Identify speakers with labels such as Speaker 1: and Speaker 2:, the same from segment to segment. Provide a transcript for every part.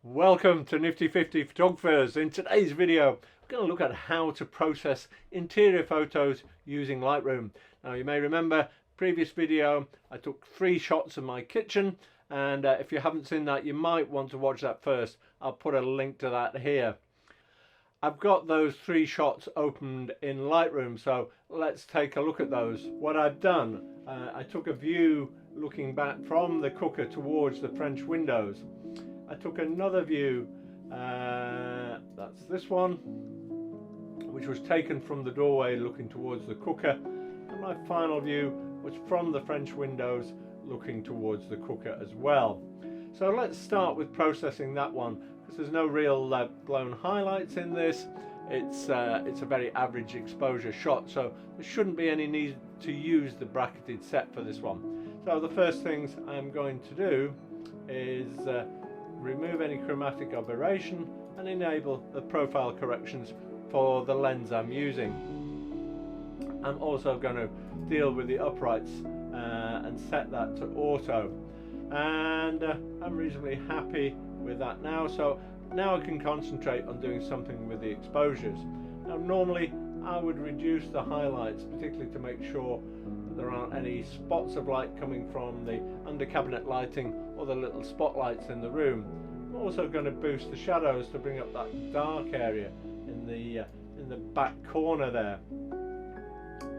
Speaker 1: Welcome to Nifty 50 Photographers. In today's video, we're going to look at how to process interior photos using Lightroom. Now you may remember previous video I took 3 shots of my kitchen, and if you haven't seen that you might want to watch that first. I'll put a link to that here. I've got those 3 shots opened in Lightroom, so let's take a look at those. What I've done, I took a view looking back from the cooker towards the French windows. I took another view, that's this one, which was taken from the doorway looking towards the cooker, and my final view was from the French windows looking towards the cooker as well. So let's start with processing that one, because there's no real blown highlights in this. It's a very average exposure shot, so there shouldn't be any need to use the bracketed set for this one. So the first things I'm going to do is remove any chromatic aberration and enable the profile corrections for the lens I'm using. I'm also going to deal with the uprights and set that to auto, and I'm reasonably happy with that now. So now I can concentrate on doing something with the exposures. Now normally I would reduce the highlights, particularly to make sure that there aren't any spots of light coming from the under cabinet lighting or the little spotlights in the room. I'm also going to boost the shadows to bring up that dark area in the back corner there,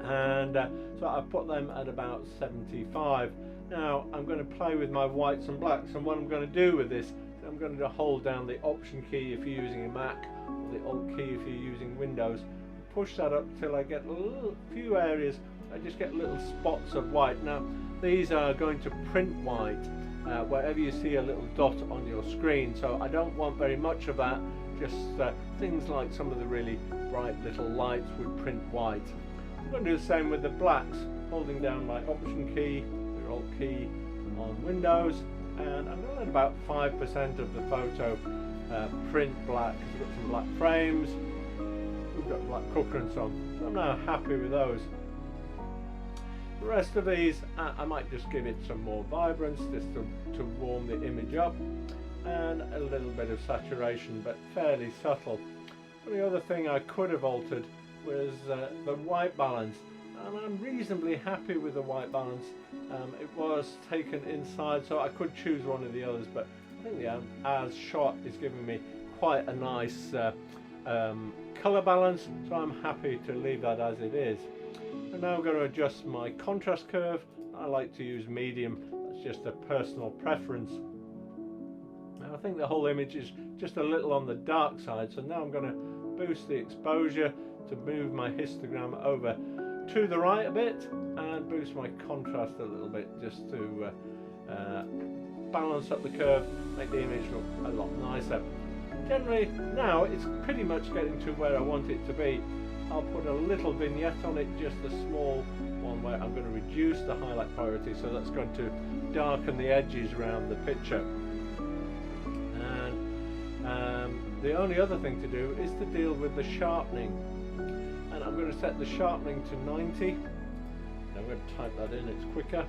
Speaker 1: and so I put them at about 75. Now I'm going to play with my whites and blacks, and what I'm going to do with this, I'm going to hold down the Option key if you're using a Mac, or the Alt key if you're using Windows, push that up till I get a few areas. I just get little spots of white. Now these are going to print white wherever you see a little dot on your screen, so I don't want very much of that. Just things like some of the really bright little lights would print white. I'm going to do the same with the blacks, holding down my Option key, your Alt key on Windows, and I'm going to let about 5% of the photo print black, because we've got some black frames, we've got black cooker and so on. So I'm now happy with those. The rest of these I might just give it some more vibrance, just to warm the image up, and a little bit of saturation, but fairly subtle. The other thing I could have altered was the white balance, and I'm reasonably happy with the white balance. It was taken inside, so I could choose one of the others, but I think the as shot is giving me quite a nice colour balance, so I'm happy to leave that as it is. And now I'm going to adjust my contrast curve. I like to use medium, that's just a personal preference. Now I think the whole image is just a little on the dark side, so now I'm going to boost the exposure to move my histogram over to the right a bit, and boost my contrast a little bit just to balance up the curve, make the image look a lot nicer. Generally now it's pretty much getting to where I want it to be. I'll put a little vignette on it, just a small one where I'm going to reduce the highlight priority, so that's going to darken the edges around the picture. And the only other thing to do is to deal with the sharpening, and I'm going to set the sharpening to 90. I'm going to type that in, it's quicker,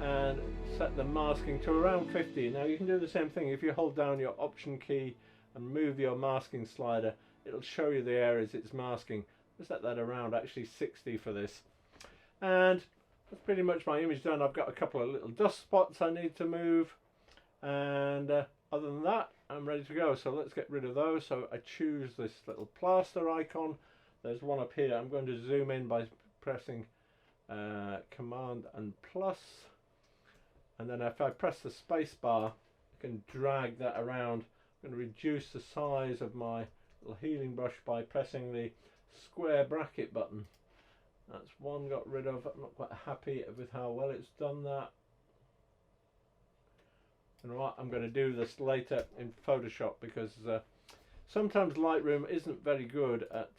Speaker 1: and set the masking to around 50. Now you can do the same thing if you hold down your Option key and move your masking slider. It'll show you the areas it's masking. I'll set that around actually 60 for this, and that's pretty much my image done. I've got a couple of little dust spots I need to move, and other than that I'm ready to go. So let's get rid of those. So I choose this little plaster icon. There's one up here. I'm going to zoom in by pressing Command and plus, and then if I press the space bar I can drag that around. I'm going to reduce the size of my little healing brush by pressing the square bracket button. That's one got rid of. I'm not quite happy with how well it's done that. You know what, I'm going to do this later in Photoshop, because sometimes Lightroom isn't very good at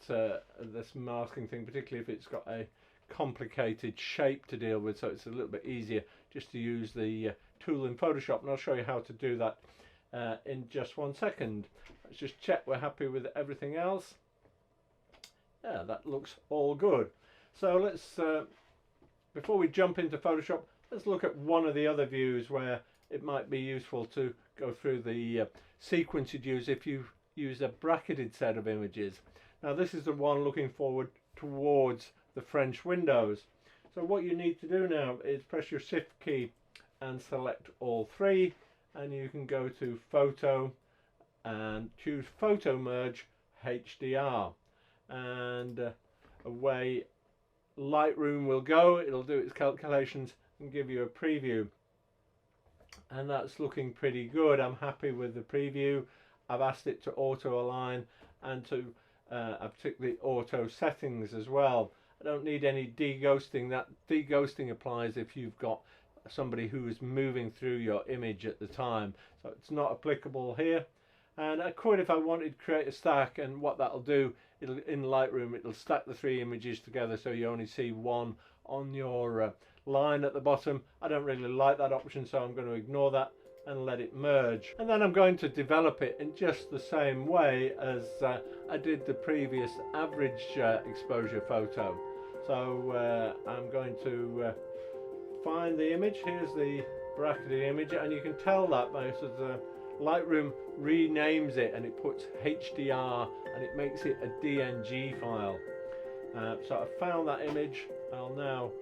Speaker 1: this masking thing, particularly if it's got a complicated shape to deal with, so it's a little bit easier just to use the tool in Photoshop, and I'll show you how to do that in just 1 second. Let's just check we're happy with everything else. Yeah, that looks all good. So let's, before we jump into Photoshop, let's look at one of the other views where it might be useful to go through the sequence you'd use if you use a bracketed set of images. Now this is the one looking forward towards the French windows. So what you need to do now is press your Shift key and select all three, and you can go to Photo and choose Photo Merge HDR, and away Lightroom will go. It'll do its calculations and give you a preview, and that's looking pretty good. I'm happy with the preview. I've asked it to auto align and to I've ticked the auto settings as well. I don't need any deghosting. That deghosting applies if you've got somebody who is moving through your image at the time, so it's not applicable here. And I could, if I wanted, create a stack, and what that'll do, it'll, in Lightroom, it'll stack the three images together so you only see one on your line at the bottom. I don't really like that option, so I'm going to ignore that and let it merge. And then I'm going to develop it in just the same way as I did the previous average exposure photo. So I'm going to find the image. Here's the bracketed image, and you can tell that most of the Lightroom renames it, and it puts HDR and it makes it a DNG file. So I found that image. I'll now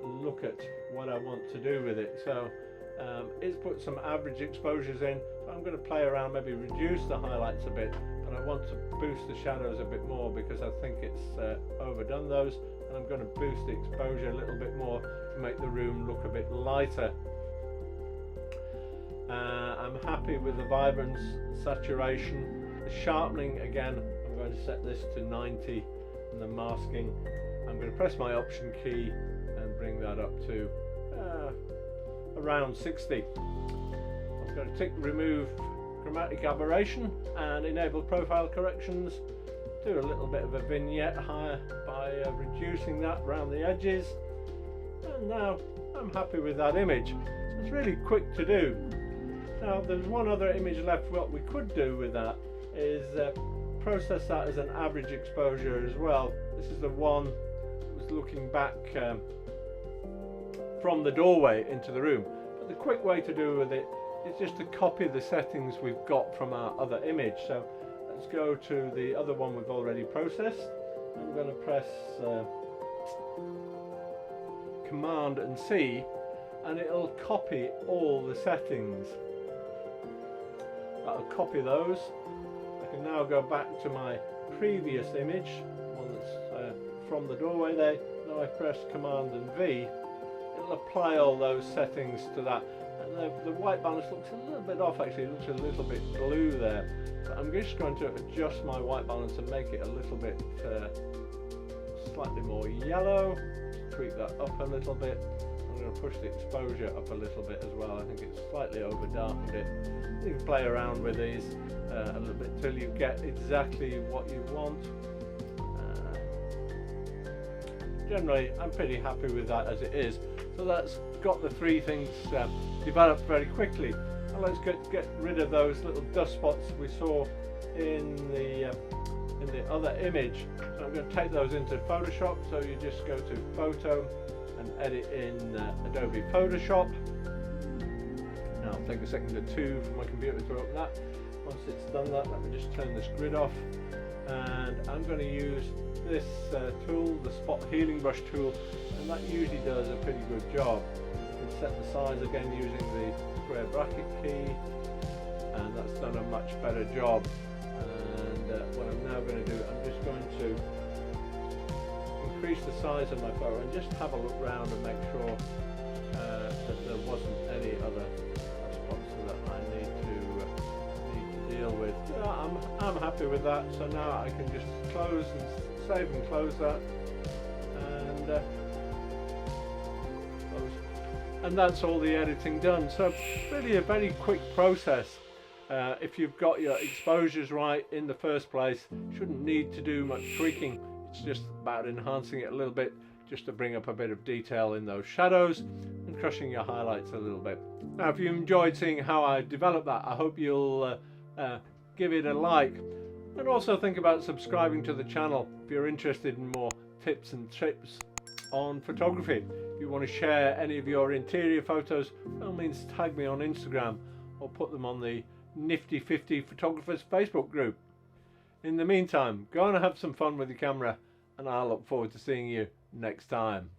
Speaker 1: look at what I want to do with it. So it's put some average exposures in, so I'm going to play around, maybe reduce the highlights a bit, but I want to boost the shadows a bit more because I think it's overdone those, and I'm going to boost the exposure a little bit more to make the room look a bit lighter. I'm happy with the vibrance, saturation, the sharpening. Again, I'm going to set this to 90, and the masking, I'm going to press my Option key and bring that up to around 60. I'm going to tick remove chromatic aberration and enable profile corrections. Do a little bit of a vignette higher by reducing that around the edges, and now I'm happy with that image. So it's really quick to do. Now there's one other image left. What we could do with that is process that as an average exposure as well. This is the one that was looking back from the doorway into the room. But the quick way to do with it is just to copy the settings we've got from our other image. So let's go to the other one we've already processed. I'm going to press Command and C, and it'll copy all the settings. That'll copy those. I can now go back to my previous image, one that's from the doorway there. Now I press Command and V, it'll apply all those settings to that. And the white balance looks a little bit off actually, it looks a little bit blue there. So I'm just going to adjust my white balance and make it a little bit slightly more yellow. Tweak that up a little bit. I'm going to push the exposure up a little bit as well. I think it's slightly over darkened it. You can play around with these a little bit till you get exactly what you want. Generally, I'm pretty happy with that as it is. So that's got the three things developed very quickly. Now let's get rid of those little dust spots we saw in the other image. So I'm going to take those into Photoshop. So you just go to Photo and edit in Adobe Photoshop. Now I'll take a second or two for my computer to open that. Once it's done that, let me just turn this grid off, and I'm going to use this tool, the Spot Healing Brush tool, and that usually does a pretty good job. You can set the size again using the square bracket key, and that's done a much better job. And what I'm now going to do, I'm just going to increase the size of my photo and just have a look around and make sure that there wasn't any other spots that I need to deal with. I'm happy with that, so now I can just close and save and close that, and that's all the editing done. So really a very quick process. If you've got your exposures right in the first place, shouldn't need to do much tweaking. It's just about enhancing it a little bit, just to bring up a bit of detail in those shadows and crushing your highlights a little bit. Now if you enjoyed seeing how I developed that, I hope you'll give it a like, and also think about subscribing to the channel if you're interested in more tips and tricks on photography. If you want to share any of your interior photos, by all means tag me on Instagram or put them on the Nifty 50 Photographers Facebook group. In the meantime, go on and have some fun with your camera, and I'll look forward to seeing you next time.